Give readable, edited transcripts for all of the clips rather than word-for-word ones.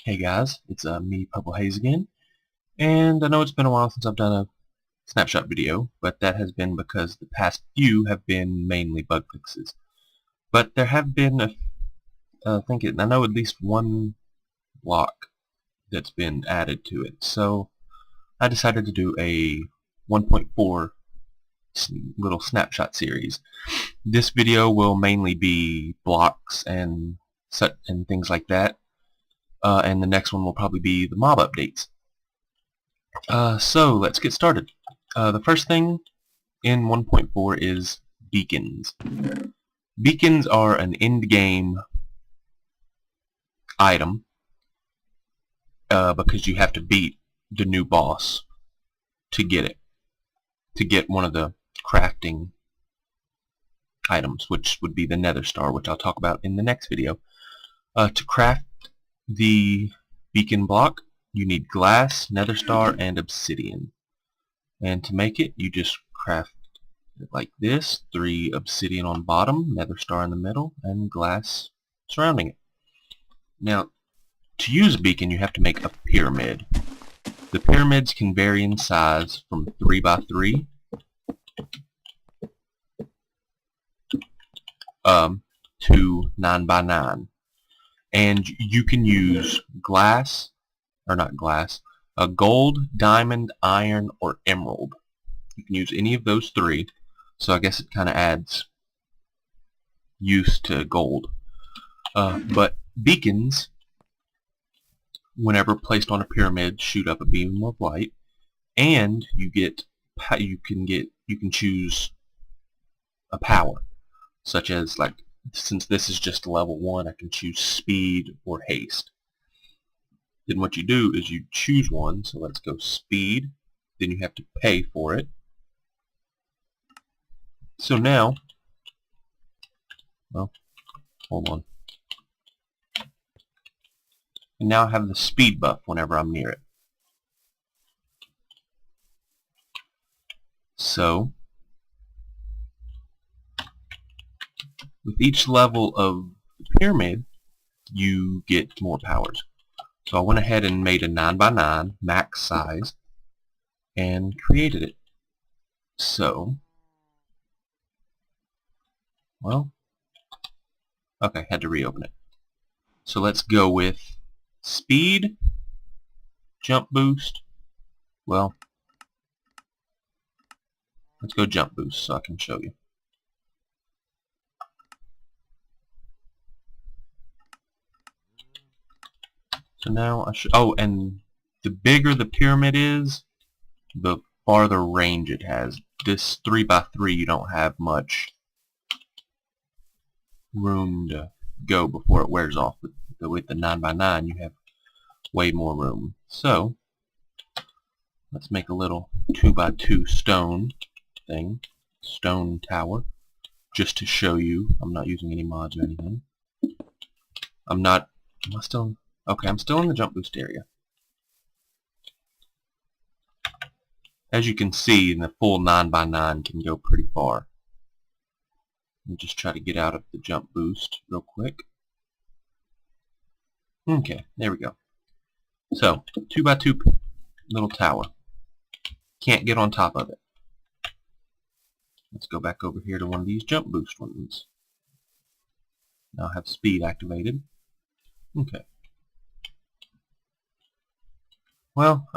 Hey guys, it's me, Purple Haze again, and I know it's been a while since I've done a snapshot video, but that has been because the past few have been mainly bug fixes. But there have been, I know at least one block that's been added to it, so I decided to do a 1.4 little snapshot series. This video will mainly be blocks and things like that, and the next one will probably be the mob updates. So let's get started. The first thing in 1.4 is beacons. Beacons are an end-game item because you have to beat the new boss to get it, to get one of the crafting items, which would be the Nether Star, which I'll talk about in the next video. To craft the beacon block, you need glass, Nether Star, and obsidian. And to make it, you just craft it like this: 3 obsidian on bottom, Nether Star in the middle, and glass surrounding it. Now, to use a beacon, you have to make a pyramid. The pyramids can vary in size from 3 by 3 to 9 by 9. And you can use glass, or not glass, gold, diamond, iron, or emerald. You can use any of those 3, so I guess it kind of adds use to gold. But beacons, whenever placed on a pyramid, shoot up a beam of light, and you can choose a power, such as, like, since this is just level 1, I can choose speed or haste. Then what you do is you choose one, so let's go speed, then you have to pay for it. So now, well, hold on. And now I have the speed buff whenever I'm near it. So, with each level of the pyramid, you get more powers. So I went ahead and made a 9 by 9 max size and created it. So, well, okay, had to reopen it. So let's go with speed, jump boost. Well, let's go jump boost so I can show you. So now and the bigger the pyramid is, the farther range it has. This 3 by 3, you don't have much room to go before it wears off. With the 9 by 9, you have way more room. So let's make a little 2 by 2 stone thing, stone tower, just to show you. I'm not using any mods or anything. Am I still? Okay, I'm still in the jump boost area. As you can see, the full 9 by 9 can go pretty far. Let me just try to get out of the jump boost real quick. Okay, there we go. So, 2 by 2 little tower. Can't get on top of it. Let's go back over here to one of these jump boost ones. Now I have speed activated. Okay. Well,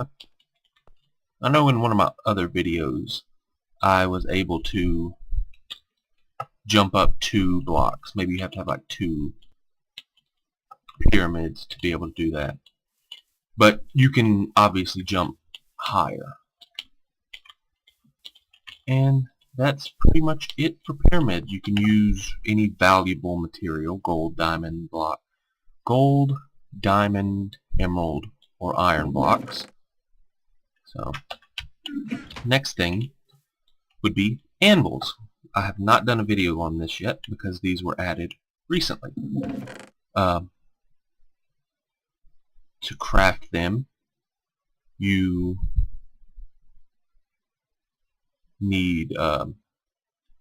I know in one of my other videos I was able to jump up 2 blocks. Maybe you have to have like 2 pyramids to be able to do that. But you can obviously jump higher. And that's pretty much it for pyramids. You can use any valuable material, gold, diamond, emerald, or iron blocks. So, next thing would be anvils. I have not done a video on this yet because these were added recently. To craft them, you need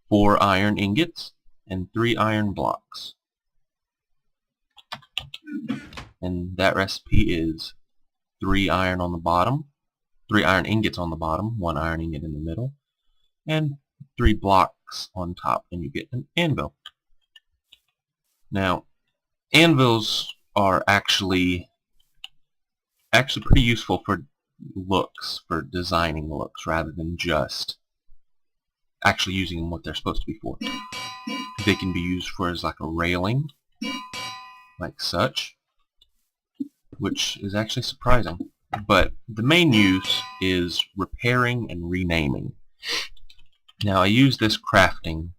4 iron ingots and 3 iron blocks. and that recipe is 3 iron on the bottom, 3 iron ingots on the bottom, 1 iron ingot in the middle, and 3 blocks on top, and you get an anvil. Now, anvils are actually pretty useful for looks, for designing looks, rather than just actually using them what they're supposed to be for. They can be used for as like a railing, like such, which is actually surprising. But the main use is repairing and renaming. Now I use this crafting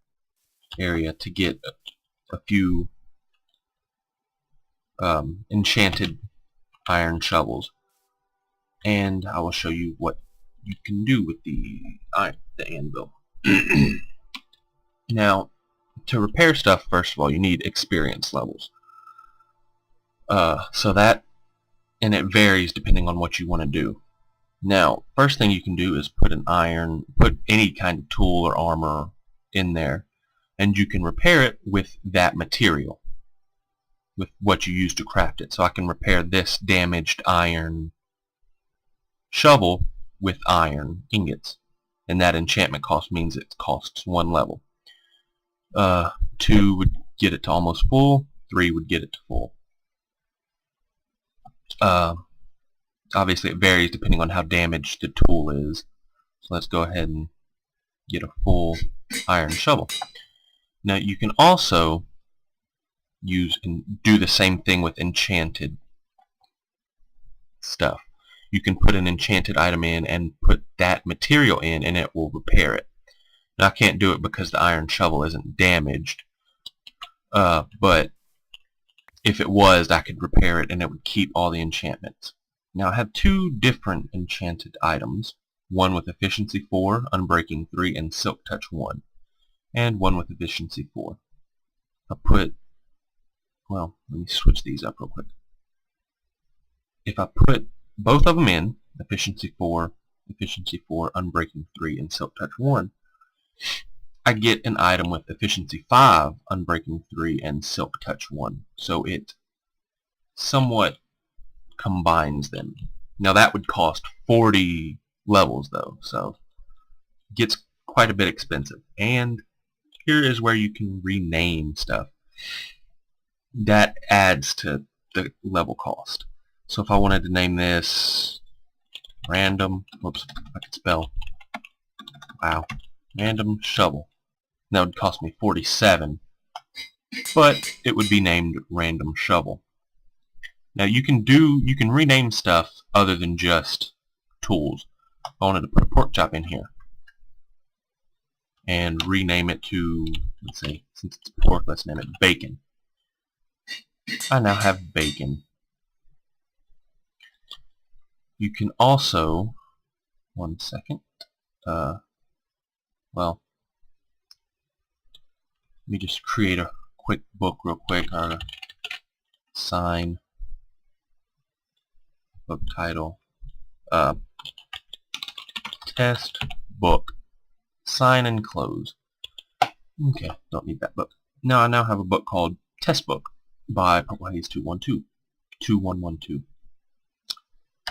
area to get a few enchanted iron shovels, and I will show you what you can do with the anvil. Now, to repair stuff, first of all, you need experience levels. And it varies depending on what you want to do. Now, first thing you can do is put any kind of tool or armor in there, and you can repair it with that material, with what you use to craft it. So I can repair this damaged iron shovel with iron ingots, and that enchantment cost means it costs 1 level. 2 would get it to almost full, 3 would get it to full. Obviously it varies depending on how damaged the tool is. So let's go ahead and get a full iron shovel. Now you can also use and do the same thing with enchanted stuff. You can put an enchanted item in and put that material in, and it will repair it. Now I can't do it because the iron shovel isn't damaged, but if it was, I could repair it and it would keep all the enchantments. Now I have 2 different enchanted items, one with efficiency 4, unbreaking 3, and silk touch 1, and one with efficiency 4. Let me switch these up real quick. If I put both of them in, efficiency 4, unbreaking 3, and silk touch 1, I get an item with efficiency 5, unbreaking 3, and silk touch 1. So it somewhat combines them. Now that would cost 40 levels though, so it gets quite a bit expensive. And here is where you can rename stuff. That adds to the level cost. So if I wanted to name this random, whoops, I could spell, wow, random shovel. That would cost me 47, but it would be named random shovel. Now you can rename stuff other than just tools. I wanted to put a pork chop in here and rename it to, let's see, since it's pork, let's name it bacon. I now have bacon. You can also, one second, let me just create a quick book real quick, or sign, book title, test book, sign and close. Okay, don't need that book. Now I have a book called Test Book by Purple Haze 2112.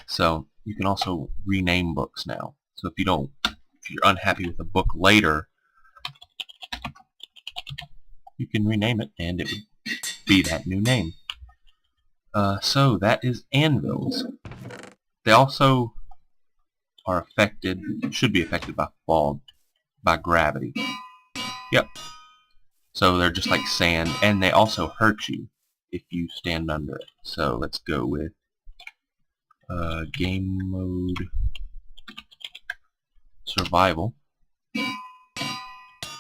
So you can also rename books now. So if you're unhappy with a book later, you can rename it and it would be that new name. So that is anvils. They also are affected, should be affected by fall, by gravity. Yep. So they're just like sand, and they also hurt you if you stand under it. So let's go with game mode survival,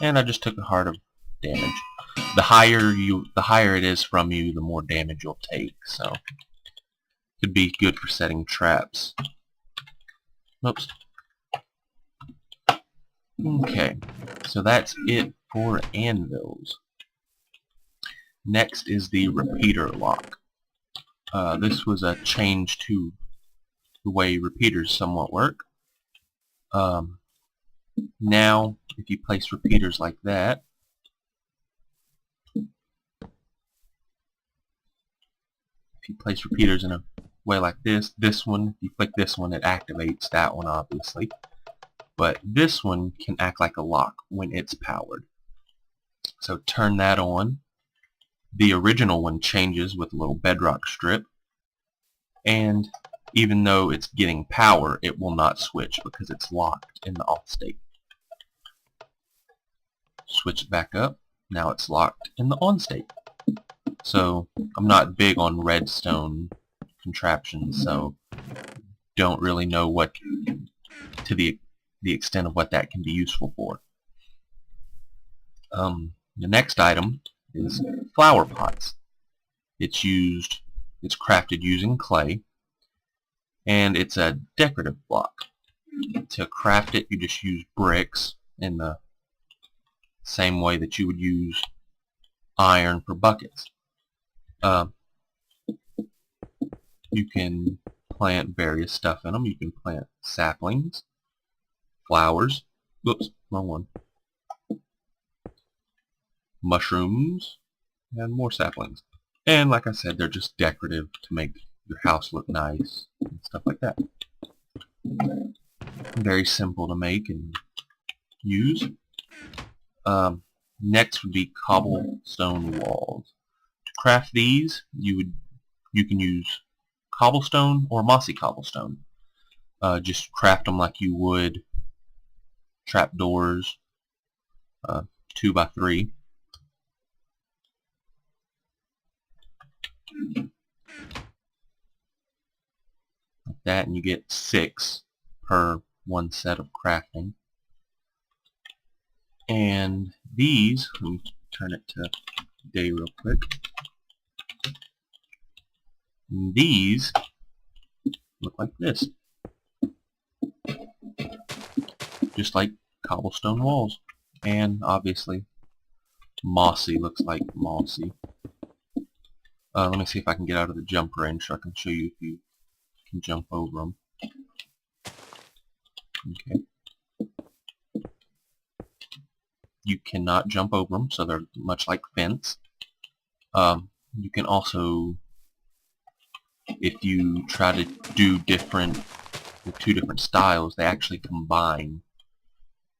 and I just took a heart of damage. The higher it is from you, the more damage you'll take. So could be good for setting traps. Oops. Okay, so that's it for anvils. Next is the repeater lock. This was a change to the way repeaters somewhat work. Now, if you place repeaters like that, if you place repeaters in a way like this one, if you click this one, it activates that one, obviously. But this one can act like a lock when it's powered. So turn that on. The original one changes with a little bedrock strip, and even though it's getting power, it will not switch because it's locked in the off state. Switch it back up. Now it's locked in the on state. So I'm not big on redstone contraptions, so don't really know what to the extent of what that can be useful for. The next item is flower pots. It's crafted using clay, and it's a decorative block. To craft it, you just use bricks in the same way that you would use iron for buckets. You can plant various stuff in them. You can plant saplings, flowers, whoops, wrong one, mushrooms, and more saplings. And like I said, they're just decorative to make your house look nice and stuff like that. Very simple to make and use. Next would be cobblestone walls. To craft these, you can use cobblestone or mossy cobblestone. Just craft them like you would trapdoors, 2x3. Like that, and you get 6 per one set of crafting. And these, let me turn it to day real quick. And these look like this. Just like cobblestone walls. And obviously mossy looks like mossy. Let me see if I can get out of the jump range so I can show you if you can jump over them. Okay. You cannot jump over them, so they're much like fence. You can also, if you try to do with 2 different styles, they actually combine.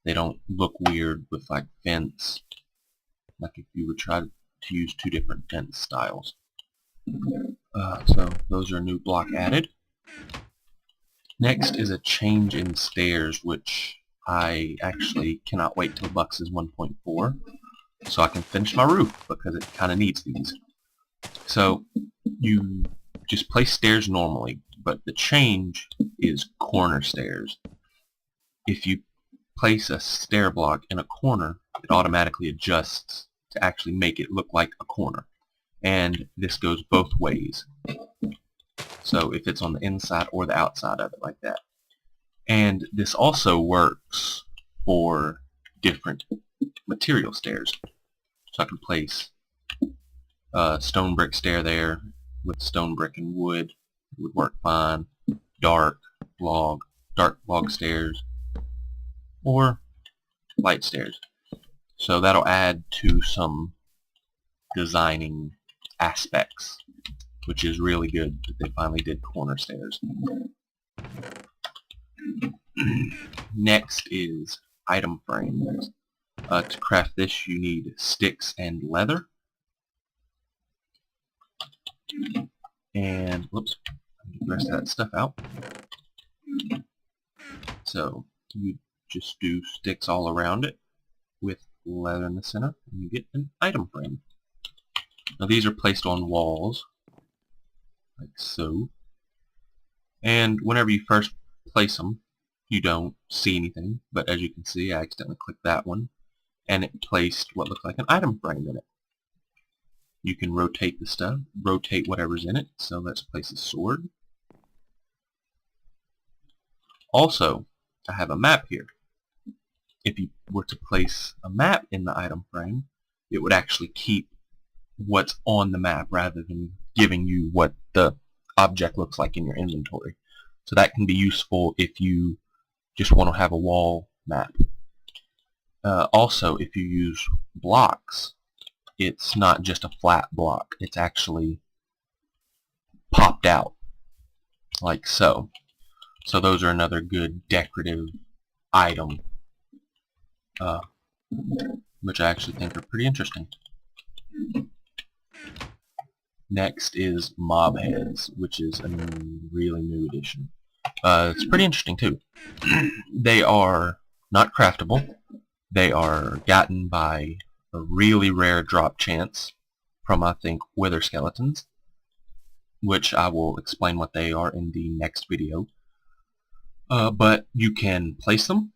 They don't look weird with like fence, like if you would try to use 2 different fence styles. So those are a new block added. Next is a change in stairs, which I actually cannot wait till Bux's 1.4 so I can finish my roof, because it kind of needs these. So you just place stairs normally, but the change is corner stairs. If you place a stair block in a corner, it automatically adjusts to actually make it look like a corner. And this goes both ways. So if it's on the inside or the outside of it, like that. And this also works for different material stairs. So I can place a stone brick stair there with stone brick and wood. It would work fine. Dark log stairs, or light stairs. So that'll add to some designing aspects, which is really good that they finally did corner stairs. Next is item frames. To craft this, you need sticks and leather. And whoops, get the rest of that stuff out. So you just do sticks all around it with leather in the center, and you get an item frame. Now these are placed on walls, like so. And whenever you first place them, you don't see anything, but as you can see, I accidentally clicked that one, and it placed what looked like an item frame in it. You can rotate the stuff, rotate whatever's in it. So let's place a sword. Also, I have a map here. If you were to place a map in the item frame, it would actually keep what's on the map rather than giving you what the object looks like in your inventory. So that can be useful if you just want to have a wall map. Also, if you use blocks, it's not just a flat block. It's actually popped out, like so. So those are another good decorative item, which I actually think are pretty interesting. Next is mob heads, which is a really new addition. It's pretty interesting too. They are not craftable. They are gotten by a really rare drop chance from, I think, wither skeletons, which I will explain what they are in the next video. But you can place them.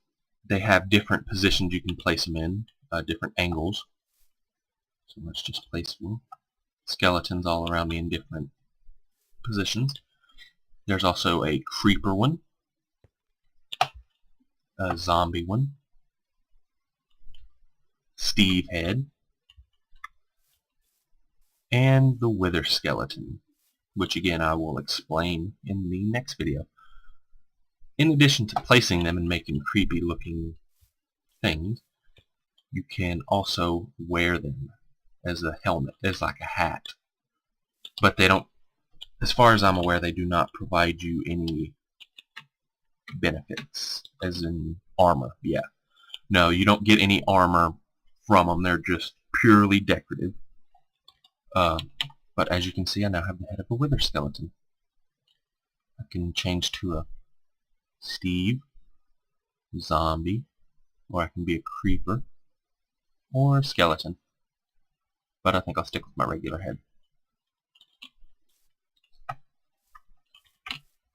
They have different positions you can place them in, different angles. So let's just place them. Skeletons all around me in different positions. There's also a creeper one, a zombie one, Steve head, and the wither skeleton, which again I will explain in the next video. In addition to placing them and making creepy looking things, you can also wear them as a helmet, as like a hat. But they don't, as far as I'm aware, they do not provide you any benefits, as in armor. Yeah. No, you don't get any armor from them. They're just purely decorative. But as you can see, I now have the head of a wither skeleton. I can change to a Steve, zombie, or I can be a creeper, or a skeleton. But I think I'll stick with my regular head.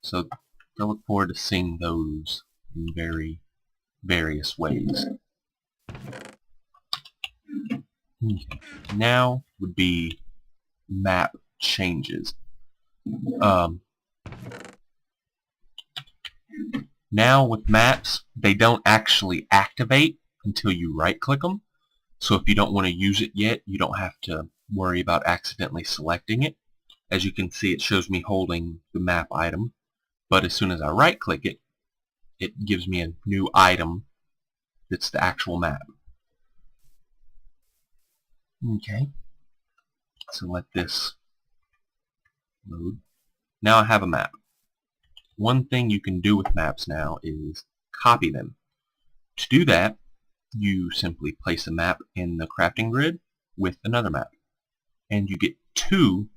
So I look forward to seeing those in very various ways. Okay. Now would be map changes. Now with maps, they don't actually activate until you right-click them. So if you don't want to use it yet, you don't have to worry about accidentally selecting it. As you can see, it shows me holding the map item. But as soon as I right-click it, it gives me a new item that's the actual map. Okay. So let this load. Now I have a map. One thing you can do with maps now is copy them. To do that, you simply place a map in the crafting grid with another map. And you get two.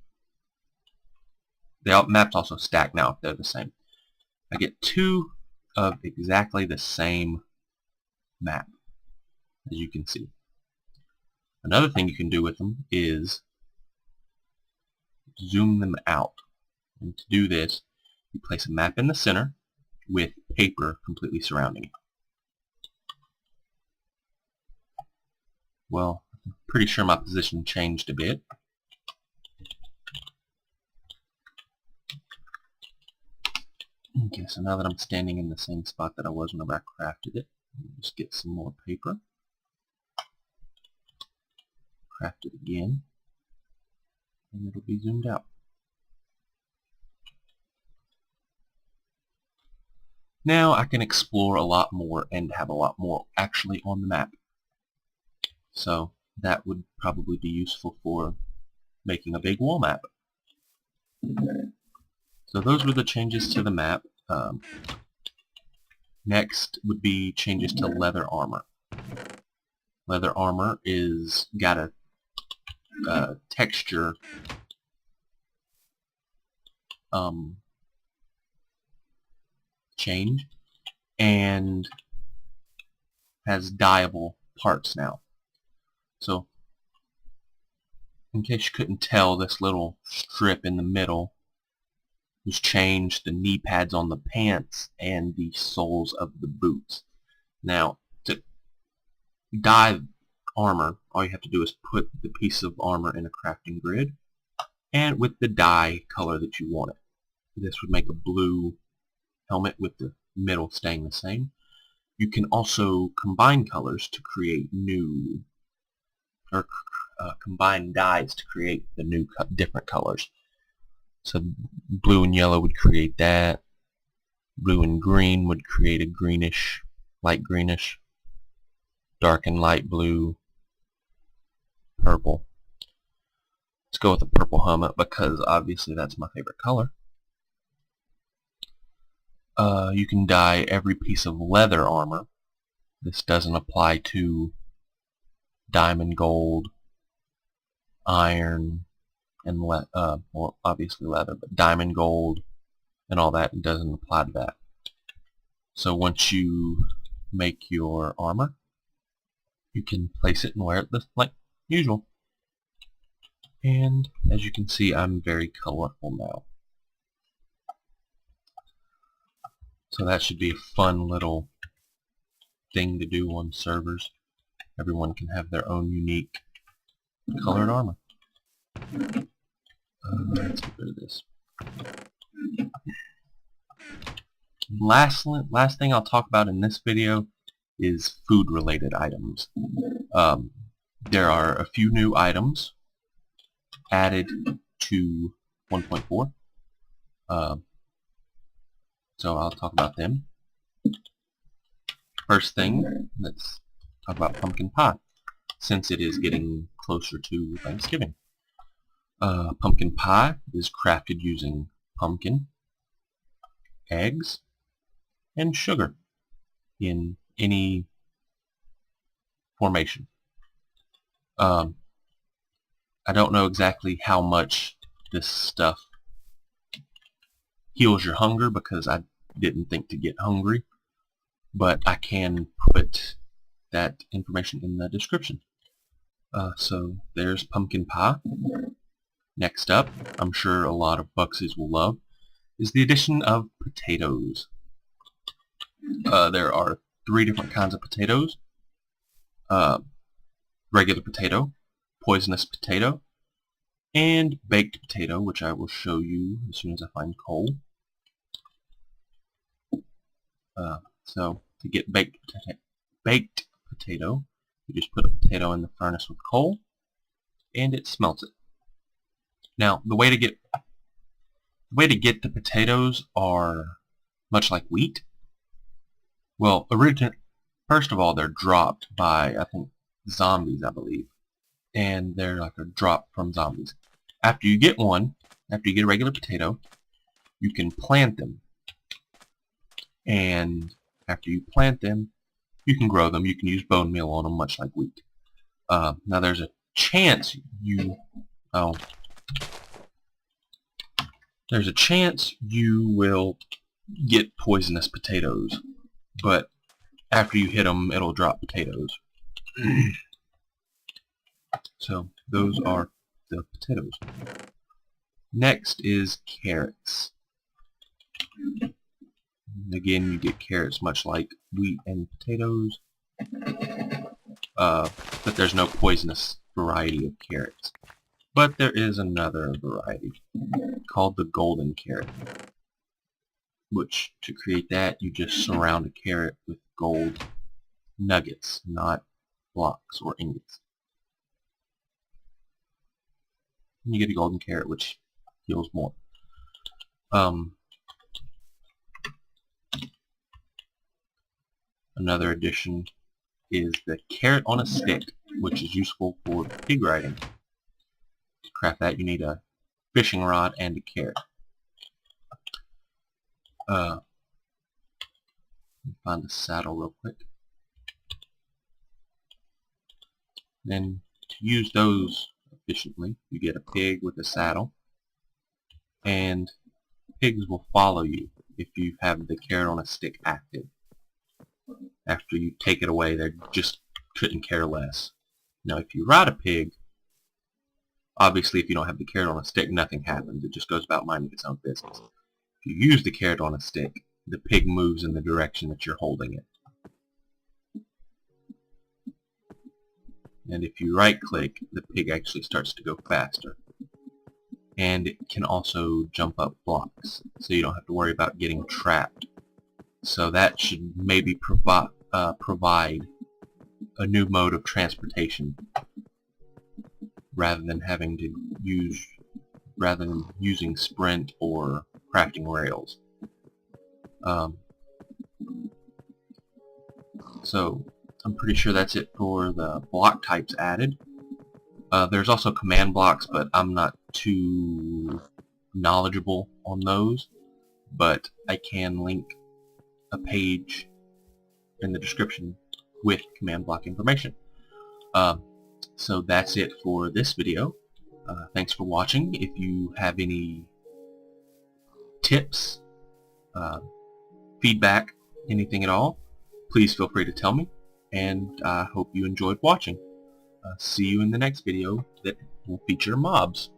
The maps also stack now if they're the same. I get two of exactly the same map, as you can see. Another thing you can do with them is zoom them out. And to do this, you place a map in the center with paper completely surrounding it. Well, I'm pretty sure my position changed a bit. Okay, so now that I'm standing in the same spot that I was whenever I crafted it, just get some more paper. Craft it again, and it'll be zoomed out. Now I can explore a lot more and have a lot more actually on the map. So that would probably be useful for making a big wall map. So those were the changes to the map. Next would be changes to leather armor. Leather armor is got a texture change and has dyeable parts now. So in case you couldn't tell, this little strip in the middle was changed, the knee pads on the pants and the soles of the boots. Now to dye armor, all you have to do is put the piece of armor in a crafting grid and with the dye color that you want it. This would make a blue helmet with the middle staying the same. You can also combine colors to create new, or combine dyes to create the new different colors. So blue and yellow would create that. Blue and green would create a greenish, light greenish. Dark and light blue, purple. Let's go with the purple helmet because obviously that's my favorite color. You can dye every piece of leather armor. This doesn't apply to diamond, gold, iron, and well, obviously leather, but diamond, gold, and all that doesn't apply to that. So once you make your armor, you can place it and wear it like usual. And as you can see, I'm very colorful now. So that should be a fun little thing to do on servers. Everyone can have their own unique colored armor. Let's get rid of this. Last thing I'll talk about in this video is food related items. There are a few new items added to 1.4. So I'll talk about them. First thing, let's talk about pumpkin pie, since it is getting closer to Thanksgiving. Pumpkin pie is crafted using pumpkin, eggs, and sugar in any formation. I don't know exactly how much this stuff heals your hunger because I didn't think to get hungry, but I can put that information in the description. So there's pumpkin pie. Next up, I'm sure a lot of Buxies will love, is the addition of potatoes. There are 3 different kinds of potatoes. Regular potato, poisonous potato, and baked potato, which I will show you as soon as I find coal. So to get baked potato, you just put a potato in the furnace with coal, and it smelts it. Now, the way to get the potatoes are much like wheat. Well, first of all, they're dropped by, I think, zombies, I believe, and they're like a drop from zombies. After you get a regular potato, you can plant them, and after you plant them, you can grow them. You can use bone meal on them, much like wheat. Now, there's a chance you will get poisonous potatoes, but after you hit them, it'll drop potatoes. So those are the potatoes. Next is carrots. Again, you get carrots much like wheat and potatoes, but there's no poisonous variety of carrots. But there is another variety called the golden carrot, which to create that you just surround a carrot with gold nuggets, not blocks or ingots. And you get a golden carrot, which heals more. Another addition is the carrot on a stick, which is useful for pig riding. To craft that, you need a fishing rod and a carrot. Find the saddle real quick. Then to use those efficiently, you get a pig with a saddle, and pigs will follow you if you have the carrot on a stick active. After you take it away, they just couldn't care less. Now, if you ride a pig, obviously if you don't have the carrot on a stick, nothing happens. It just goes about minding its own business. If you use the carrot on a stick, the pig moves in the direction that you're holding it. And if you right-click, the pig actually starts to go faster. And it can also jump up blocks, so you don't have to worry about getting trapped. So that should maybe provide a new mode of transportation rather than using sprint or crafting rails. So I'm pretty sure that's it for the block types added. There's also command blocks, but I'm not too knowledgeable on those. But I can link a page in the description with command block information. So that's it for this video. Thanks for watching. If you have any tips, feedback, anything at all, please feel free to tell me, and I hope you enjoyed watching. See you in the next video that will feature mobs.